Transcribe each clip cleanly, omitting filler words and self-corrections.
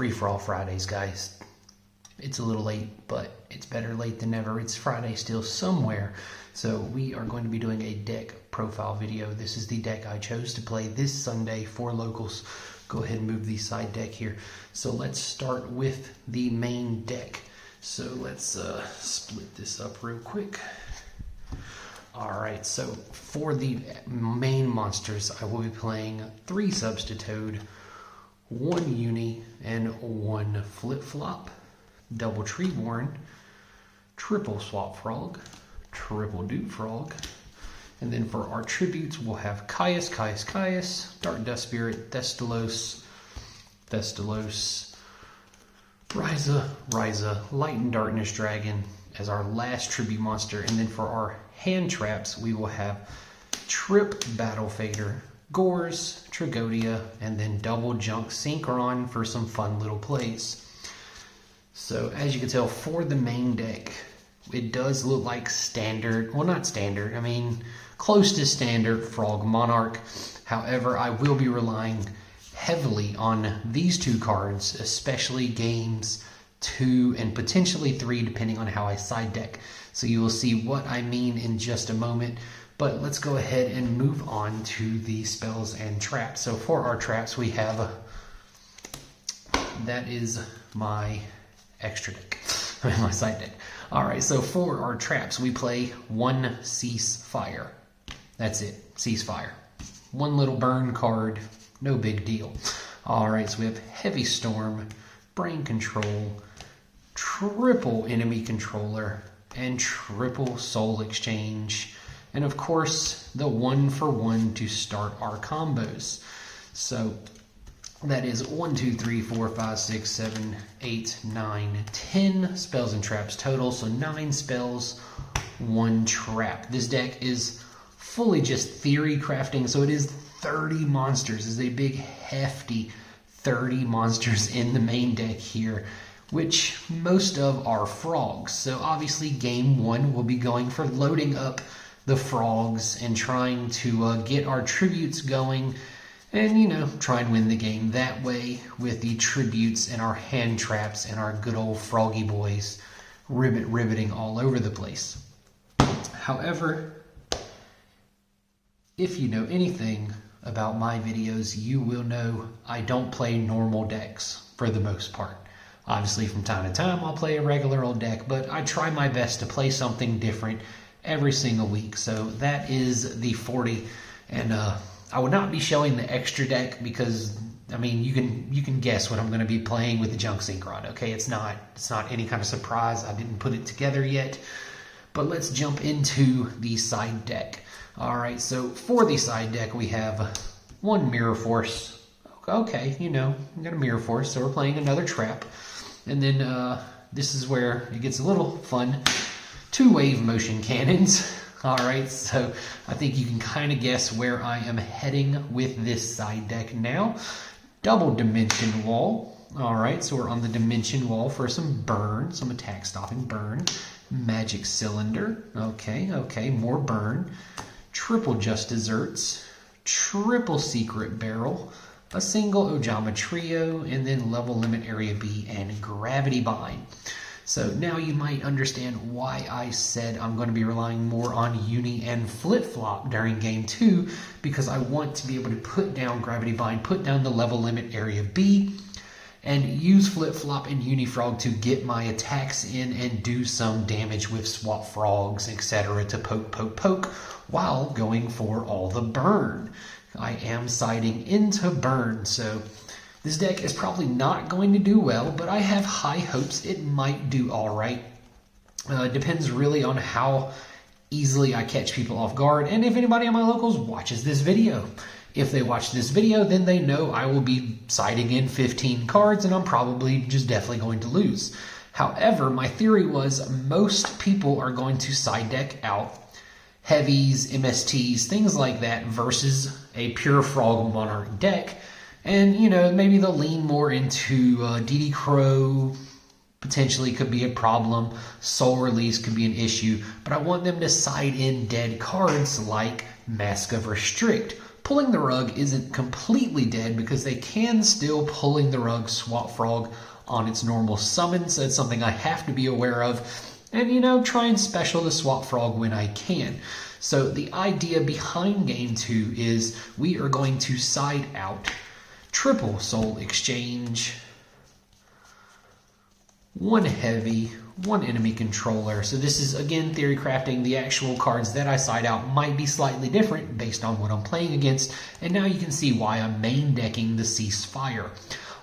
Free-for-all Fridays, guys. It's a little late, but it's better late than never. It's Friday still somewhere. So we are going to be doing a deck profile video. This is the deck I chose to play this Sunday for locals. Go ahead and move the side deck here. So let's start with the main deck. So let's split this up real quick. Alright, so for the main monsters, I will be playing 3 Substitute, 1 Uni, and 1 Flip-Flop, double Treeborn, triple Swap Frog, triple Dude Frog, and then for our tributes, we'll have Caius, Dark Dust Spirit, Thestalos, Ryza, Light and Darkness Dragon as our last tribute monster, and then for our hand traps, we will have Trip Battle Fader, Gores, Tragodia, and then double Junk Synchron for some fun little plays. So as you can tell, for the main deck, it does look like standard, well not standard, I mean close to standard Frog Monarch. However, I will be relying heavily on these 2 cards, especially games 2 and potentially 3 depending on how I side deck. So you will see what I mean in just a moment. But let's go ahead and move on to the spells and traps. So for our traps, we have, that is my extra deck, my side deck. All right, so for our traps, we play 1 Ceasefire. That's it, Ceasefire. 1 little burn card, no big deal. All right, so we have Heavy Storm, Brain Control, triple Enemy Controller, and triple Soul Exchange. And of course, the 1-for-1 to start our combos. So that is 1, 2, 3, 4, 5, 6, 7, 8, 9, 10 spells and traps total. So 9 spells, 1 trap. This deck is fully just theory crafting. So it is 30 monsters. It's a big, hefty 30 monsters in the main deck here, which most of are frogs. So obviously game 1 will be going for loading up the frogs and trying to get our tributes going and, you know, try and win the game that way with the tributes and our hand traps and our good old froggy boys ribbiting all over the place. However, if you know anything about my videos, you will know I don't play normal decks for the most part. Obviously, from time to time, I'll play a regular old deck, but I try my best to play something different every single week. So that is the 40, and I would not be showing the extra deck because, I mean, you can guess what I'm going to be playing with the Junk Synchron. Okay, it's not any kind of surprise. I didn't put it together yet, but let's jump into the side deck. All right, so for the side deck, we have 1 Mirror Force. Okay, you know, we got a Mirror Force, so we're playing another trap. And then this is where it gets a little fun. 2 Wave Motion Cannons. All right, so I think you can kind of guess where I am heading with this side deck now. Double Dimension Wall. All right, so we're on the Dimension Wall for some burn, some attack stopping burn. Magic Cylinder. Okay, more burn. Triple Just Desserts. Triple Secret Barrel. A single Ojama Trio, and then Level Limit Area B and Gravity Bind. So now you might understand why I said I'm going to be relying more on Uni and Flip-Flop during Game 2, because I want to be able to put down Gravity Bind, put down the Level Limit Area B, and use Flip-Flop and Unifrog to get my attacks in and do some damage with Swap Frogs, etc. to poke, while going for all the burn. I am siding into burn, so this deck is probably not going to do well, but I have high hopes it might do all right. It depends really on how easily I catch people off guard, and if anybody on my locals watches this video. If they watch this video, then they know I will be siding in 15 cards, and I'm probably just definitely going to lose. However, my theory was most people are going to side deck out heavies, MSTs, things like that, versus a pure Frog Monarch deck. And, you know, maybe they'll lean more into DD Crow, potentially could be a problem. Soul Release could be an issue. But I want them to side in dead cards like Mask of Restrict, Pulling the Rug isn't completely dead because they can still Pulling the Rug Swap Frog on its normal summon, so it's something I have to be aware of. And, you know, try and special the Swap Frog when I can. So the idea behind game 2 is we are going to side out triple Soul Exchange, 1 heavy, 1 enemy controller. So this is, again, theory crafting. The actual cards that I side out might be slightly different based on what I'm playing against. And now you can see why I'm main decking the Ceasefire.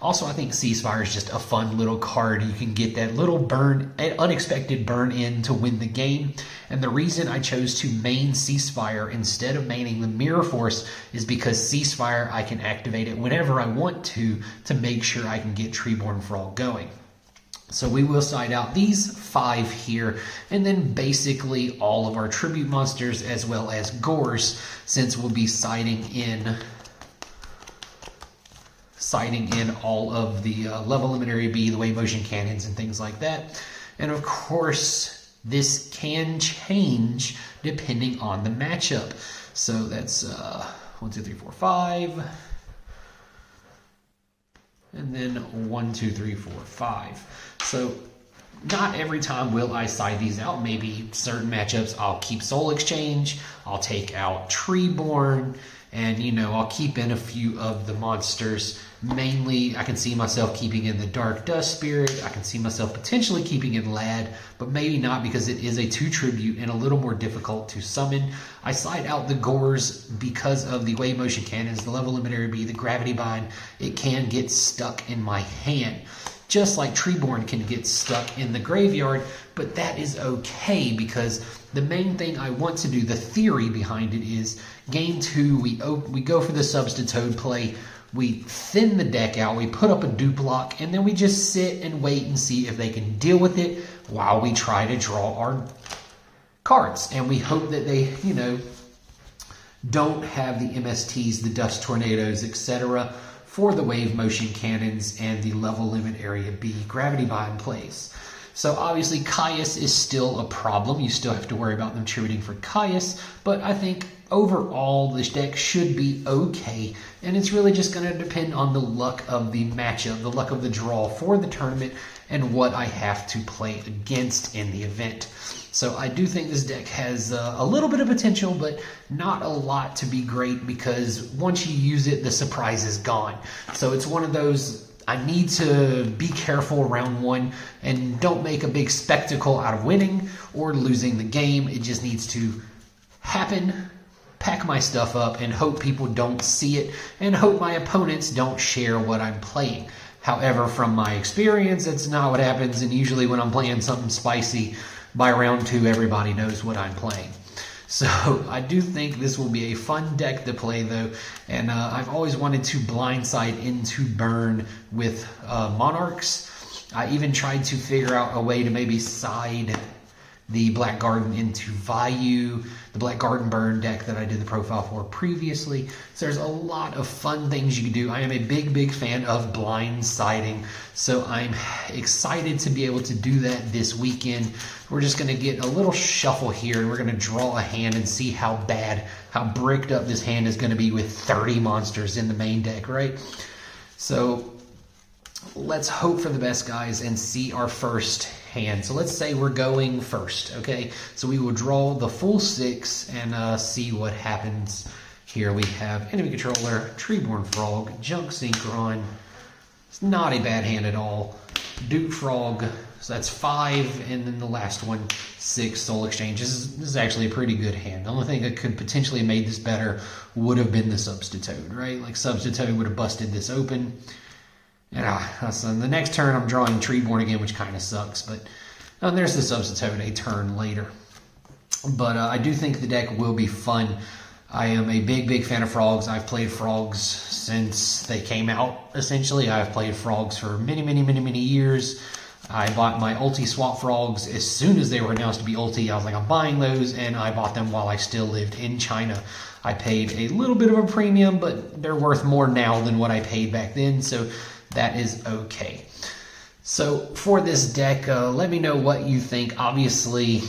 Also, I think Ceasefire is just a fun little card. You can get that little burn, unexpected burn in to win the game. And the reason I chose to main Ceasefire instead of maining the Mirror Force is because Ceasefire, I can activate it whenever I want to make sure I can get Treeborn Frog going. So we will side out these 5 here, and then basically all of our tribute monsters as well as Gores, since we'll be siding in all of the level limit area B, the wave motion cannons and things like that. And of course, this can change depending on the matchup. So that's 1, 2, 3, 4, 5. And then 1, 2, 3, 4, 5. So not every time will I side these out. Maybe certain matchups I'll keep Soul Exchange, I'll take out Treeborn, and, you know, I'll keep in a few of the monsters. Mainly, I can see myself keeping in the Dark Dust Spirit. I can see myself potentially keeping in Lad, but maybe not because it is a 2 tribute and a little more difficult to summon. I side out the Gores because of the wave motion cannons, the level limit area B, the gravity bind. It can get stuck in my hand, just like Treeborn can get stuck in the graveyard, but that is okay because the main thing I want to do, the theory behind it is game 2, we go for the Substitute play, we thin the deck out, we put up a Duplock, and then we just sit and wait and see if they can deal with it while we try to draw our cards. And we hope that they, you know, don't have the MSTs, the Dust Tornadoes, etc. for the wave motion cannons and the level limit area B gravity bind plays. So obviously Caius is still a problem. You still have to worry about them tributing for Caius, but I think overall this deck should be okay, and it's really just going to depend on the luck of the matchup, the luck of the draw for the tournament, and what I have to play against in the event. So I do think this deck has a little bit of potential, but not a lot to be great, because once you use it, the surprise is gone. So it's one of those, I need to be careful round 1 and don't make a big spectacle out of winning or losing the game. It just needs to happen, pack my stuff up, and hope people don't see it, and hope my opponents don't share what I'm playing. However, from my experience, that's not what happens, and usually when I'm playing something spicy, by round 2, everybody knows what I'm playing. So I do think this will be a fun deck to play, though, and I've always wanted to blindside into burn with Monarchs. I even tried to figure out a way to maybe side the Black Garden into Vayu, the Black Garden burn deck that I did the profile for previously. So there's a lot of fun things you can do. I am a big fan of blindsiding, so I'm excited to be able to do that this weekend. We're just going to get a little shuffle here, and we're going to draw a hand and see how bad, how bricked up this hand is going to be with 30 monsters in the main deck, right? So let's hope for the best, guys, and see our first hand. So let's say we're going first, okay? So we will draw the full 6 and see what happens. Here we have enemy controller, Treeborn Frog, Junk Synchron. It's not a bad hand at all. Duke Frog, so that's 5, and then the last one, 6 Soul Exchange. This is actually a pretty good hand. The only thing that could potentially have made this better would have been the Substitute, right? Like Substitute would have busted this open. And so the next turn I'm drawing Treeborn again, which kind of sucks, but there's the Substitute a turn later. But I do think the deck will be fun. I am a big fan of frogs. I've played frogs since they came out, essentially. I've played frogs for many years. I bought my ulti swap frogs as soon as they were announced to be ulti. I was like, I'm buying those, and I bought them while I still lived in China. I paid a little bit of a premium, but they're worth more now than what I paid back then, so that is okay. So for this deck, let me know what you think. Obviously,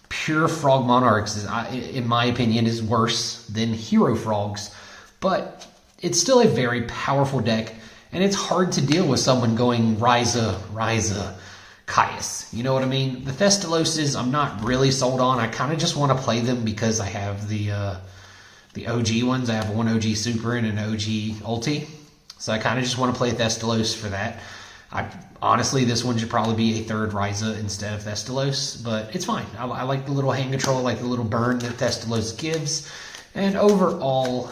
pure Frog Monarchs, in my opinion, is worse than Hero Frogs. but it's still a very powerful deck, and it's hard to deal with someone going Ryza, Caius. You know what I mean? The Thestaloses, I'm not really sold on. I kind of just want to play them because I have the OG ones. I have one OG Super and an OG Ulti. So I kind of just want to play Thestalos for that. Honestly, this one should probably be a third Ryza instead of Thestalos, but it's fine. I like the little hand control, I like the little burn that Thestalos gives. And overall,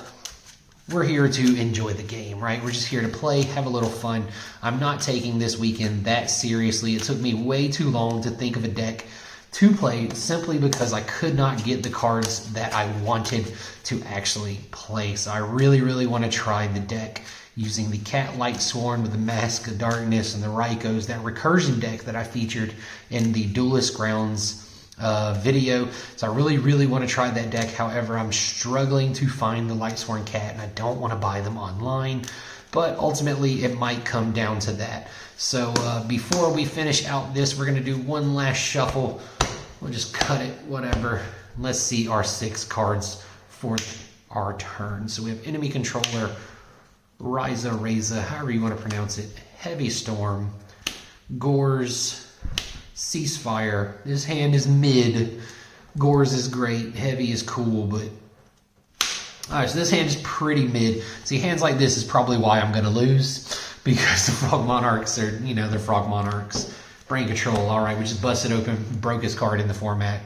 we're here to enjoy the game, right? We're just here to play, have a little fun. I'm not taking this weekend that seriously. It took me way too long to think of a deck to play simply because I could not get the cards that I wanted to actually play. So I really, really want to try the deck using the Cat Lightsworn with the Mask of Darkness and the Rykos, that recursion deck that I featured in the Duelist Grounds video. So I really, really want to try that deck. However, I'm struggling to find the Lightsworn Cat, and I don't want to buy them online. But ultimately, it might come down to that. So before we finish out this, we're going to do one last shuffle. We'll just cut it, whatever. Let's see our 6 cards for our turn. So we have Enemy Controller, Reza, however you want to pronounce it, Heavy Storm, Gores, Ceasefire. This hand is mid. Gores is great. Heavy is cool, but alright, so this hand is pretty mid. See, hands like this is probably why I'm going to lose, because the Frog Monarchs are, you know, they're Frog Monarchs. Brain Control, alright, we just busted open, broke his card in the format.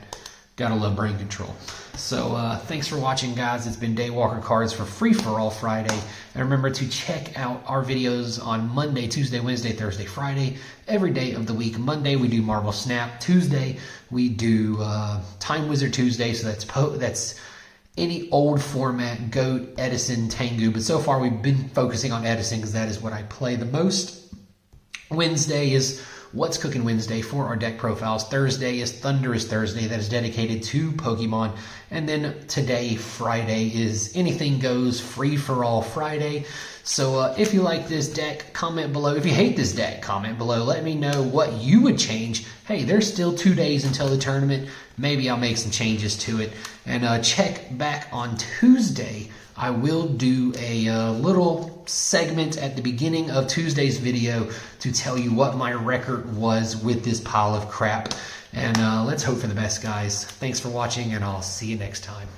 Gotta love Brain Control. So thanks for watching, guys. It's been Daywalker Cards for Free For All Friday. And remember to check out our videos on Monday, Tuesday, Wednesday, Thursday, Friday, every day of the week. Monday we do Marble Snap. Tuesday we do Time Wizard Tuesday. So that's any old format, Goat, Edison, Tengu. But so far we've been focusing on Edison because that is what I play the most. Wednesday is What's Cooking Wednesday for our deck profiles. Thursday is Thunderous Thursday, that is dedicated to Pokemon. And then today, Friday, is Anything Goes Free For All Friday. So if you like this deck, comment below. If you hate this deck, comment below. Let me know what you would change. Hey, there's still 2 days until the tournament. Maybe I'll make some changes to it. And check back on Tuesday. I will do a little segment at the beginning of Tuesday's video to tell you what my record was with this pile of crap. And let's hope for the best, guys. Thanks for watching, and I'll see you next time.